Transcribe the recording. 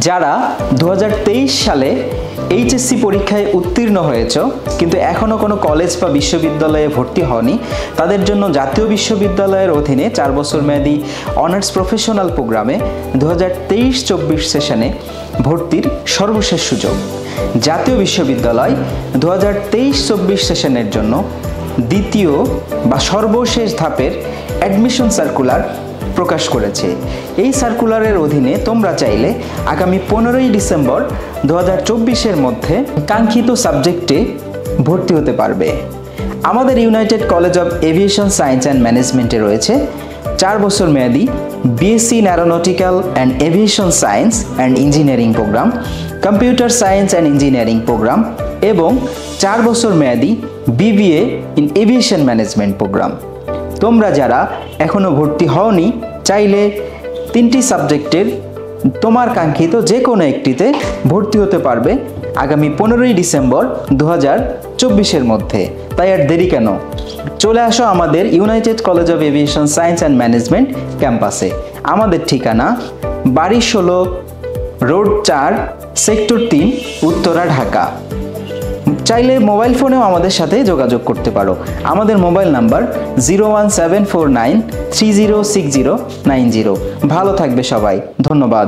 যারা 2023 সালে এইচএসসি পরীক্ষায় উত্তীর্ণ হয়েছ কিন্তু এখনও কোনো কলেজ বা বিশ্ববিদ্যালয়ে ভর্তি হওনি, তাদের জন্য জাতীয় বিশ্ববিদ্যালয়ের অধীনে 4 বছর মেয়াদী অনার্স প্রফেশনাল প্রোগ্রামে 2023-24 সেশনে ভর্তির সর্বশেষ সুযোগ। জাতীয় বিশ্ববিদ্যালয় 2023-24 সেশনের জন্য দ্বিতীয় বা সর্বশেষ ধাপের অ্যাডমিশন সার্কুলার প্রকাশ করেছে। এই সার্কুলারের অধীনে তোমরা চাইলে আগামী 15ই ডিসেম্বর 2024-এর মধ্যে কাঙ্ক্ষিত সাবজেক্টে ভর্তি হতে পারবে। আমাদের United College of Aviation science and ম্যানেজমেন্টে রয়েছে 4 বছর মেয়াদী BSc in aeronautical and aviation science and engineering program, computer science and engineering program এবং 4 বছর মেয়াদী BBA in aviation management program. তোমরা যারা এখনও ভর্তি হওনি চাইলে 3টি সাবজেক্টের তোমার কাঙ্ক্ষিত যে কোনো একটিতে ভর্তি হতে পারবে আগামী 15ই ডিসেম্বর 2024-এর মধ্যে। তাই আর দেরি কেন, চলে আসো আমাদের United College of Aviation science and management ক্যাম্পাসে। আমাদের ঠিকানা বাড়ি 16, রোড 4, সেক্টর 3, উত্তরা, ঢাকা। চাইলে মোবাইল ফোনেও আমাদের সাথে যোগাযোগ করতে পারো। আমাদের মোবাইল নাম্বার 01749306090। ভালো থাকবে সবাই, ধন্যবাদ।